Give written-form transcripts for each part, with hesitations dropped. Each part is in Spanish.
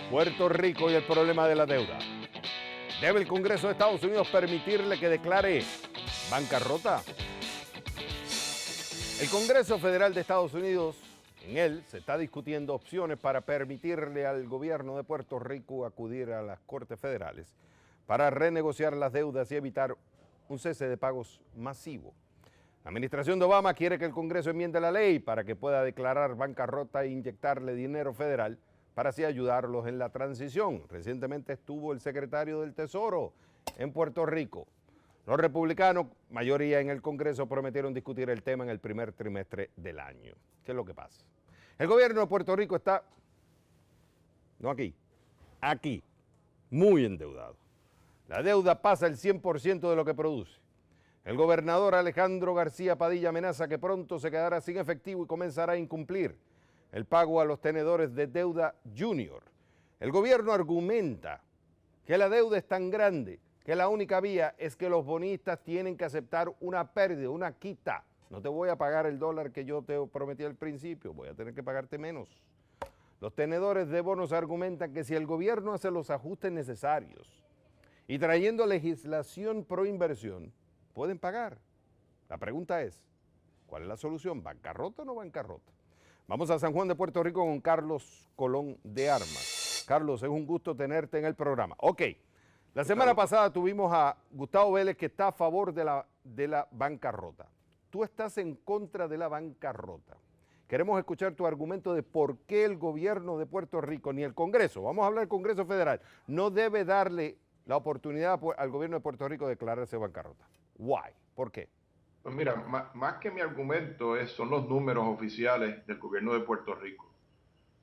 Puerto Rico y el problema de la deuda. ¿Debe el Congreso de Estados Unidos permitirle que declare bancarrota? El Congreso Federal de Estados Unidos, en él se está discutiendo opciones para permitirle al gobierno de Puerto Rico acudir a las Cortes Federales para renegociar las deudas y evitar un cese de pagos masivo. La administración de Obama quiere que el Congreso enmiende la ley para que pueda declarar bancarrota e inyectarle dinero federal para así ayudarlos en la transición. Recientemente estuvo el secretario del Tesoro en Puerto Rico. Los republicanos, mayoría en el Congreso, prometieron discutir el tema en el primer trimestre del año. ¿Qué es lo que pasa? El gobierno de Puerto Rico está, no aquí, muy endeudado. La deuda pasa el 100% de lo que produce. El gobernador Alejandro García Padilla amenaza que pronto se quedará sin efectivo y comenzará a incumplir el pago a los tenedores de deuda junior. El gobierno argumenta que la deuda es tan grande que la única vía es que los bonistas tienen que aceptar una pérdida, una quita. No te voy a pagar el dólar que yo te prometí al principio, voy a tener que pagarte menos. Los tenedores de bonos argumentan que si el gobierno hace los ajustes necesarios y trayendo legislación pro inversión, pueden pagar. La pregunta es, ¿cuál es la solución? ¿Bancarrota o no bancarrota? Vamos a San Juan de Puerto Rico con Carlos Colón de Armas. Carlos, es un gusto tenerte en el programa. Ok, la semana pasada tuvimos a Gustavo Vélez, que está a favor de la bancarrota. Tú estás en contra de la bancarrota. Queremos escuchar tu argumento de por qué el gobierno de Puerto Rico, ni el Congreso, vamos a hablar del Congreso Federal, no debe darle la oportunidad al gobierno de Puerto Rico de declararse bancarrota. Why? ¿Por qué? Pues mira, más que mi argumento son los números oficiales del gobierno de Puerto Rico.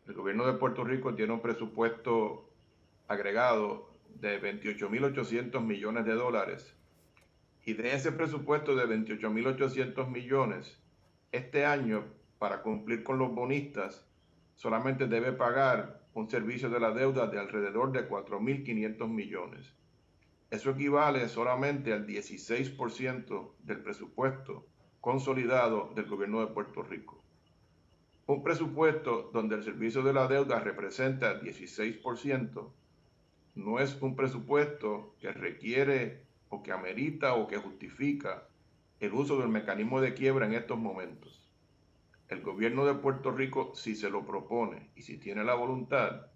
El gobierno de Puerto Rico tiene un presupuesto agregado de 28.800 millones de dólares. Y de ese presupuesto de 28.800 millones, este año, para cumplir con los bonistas, solamente debe pagar un servicio de la deuda de alrededor de 4.500 millones. Eso equivale solamente al 16% del presupuesto consolidado del gobierno de Puerto Rico. Un presupuesto donde el servicio de la deuda representa el 16% no es un presupuesto que requiere o que amerita o que justifica el uso del mecanismo de quiebra en estos momentos. El gobierno de Puerto Rico, si se lo propone y si tiene la voluntad,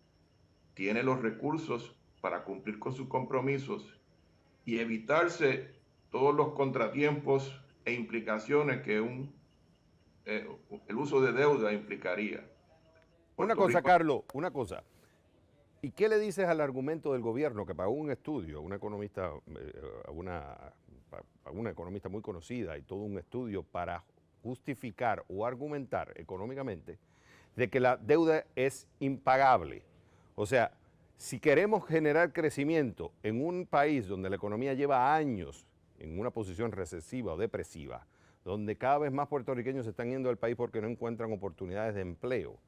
tiene los recursos para cumplir con sus compromisos y evitarse todos los contratiempos e implicaciones que el uso de deuda implicaría. Una cosa, Carlos, una cosa. ¿Y qué le dices al argumento del gobierno que pagó un estudio, una economista, una economista muy conocida y todo un estudio para justificar o argumentar económicamente de que la deuda es impagable? O sea, si queremos generar crecimiento en un país donde la economía lleva años en una posición recesiva o depresiva, donde cada vez más puertorriqueños se están yendo del país porque no encuentran oportunidades de empleo,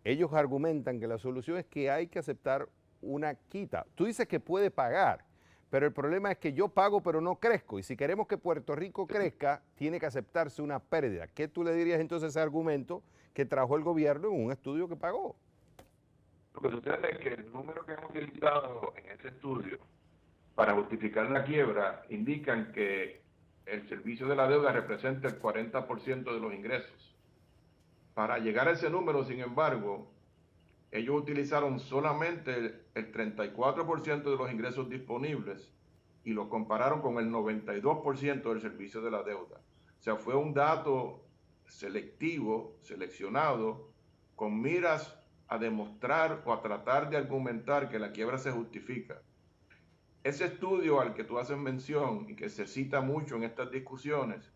ellos argumentan que la solución es que hay que aceptar una quita. Tú dices que puede pagar, pero el problema es que yo pago pero no crezco. Y si queremos que Puerto Rico crezca, tiene que aceptarse una pérdida. ¿Qué tú le dirías entonces a ese argumento que trajo el gobierno en un estudio que pagó? Lo que sucede es que el número que hemos utilizado en ese estudio para justificar la quiebra indican que el servicio de la deuda representa el 40% de los ingresos. Para llegar a ese número, sin embargo, ellos utilizaron solamente el 34% de los ingresos disponibles y lo compararon con el 92% del servicio de la deuda. O sea, fue un dato selectivo, seleccionado, con miras a demostrar o a tratar de argumentar que la quiebra se justifica. Ese estudio al que tú haces mención y que se cita mucho en estas discusiones,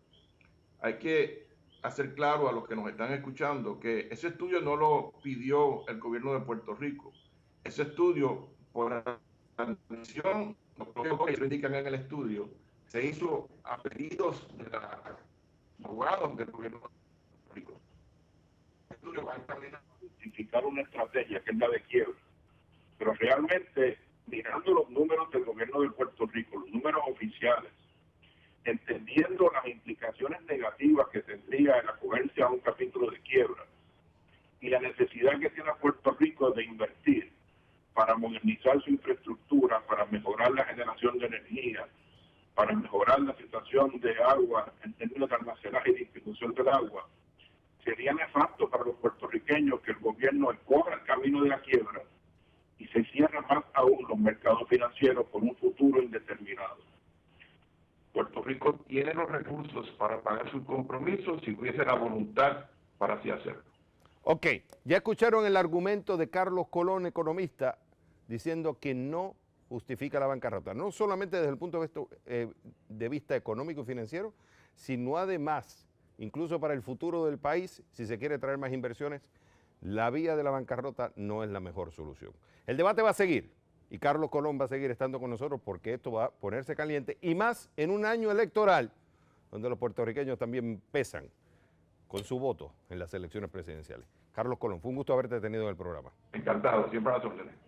hay que hacer claro a los que nos están escuchando que ese estudio no lo pidió el gobierno de Puerto Rico. Ese estudio, por atención, los propios que indican en el estudio, se hizo a pedidos de los abogados del gobierno de Puerto Rico. El estudio va a encaminado a justificar una estrategia que es la de quiebra. Pero realmente, mirando los números del gobierno de Puerto Rico, los números oficiales, entendiendo las implicaciones negativas que tendría el acogerse a un capítulo de quiebra y la necesidad que tiene Puerto Rico de invertir para modernizar su infraestructura, para mejorar la generación de energía, para mejorar la situación de agua en términos de almacenaje y distribución del agua, sería nefasto para los puertorriqueños que el gobierno escoja el camino de la quiebra y se cierren más aún los mercados financieros por un futuro indeterminado. Puerto Rico tiene los recursos para pagar sus compromisos si hubiese la voluntad para así hacerlo. Ok, ya escucharon el argumento de Carlos Colón, economista, diciendo que no justifica la bancarrota, no solamente desde el punto de vista económico y financiero, sino además, incluso para el futuro del país, si se quiere traer más inversiones, la vía de la bancarrota no es la mejor solución. El debate va a seguir y Carlos Colón va a seguir estando con nosotros porque esto va a ponerse caliente y más en un año electoral donde los puertorriqueños también pesan con su voto en las elecciones presidenciales. Carlos Colón, fue un gusto haberte tenido en el programa. Encantado, siempre a las órdenes.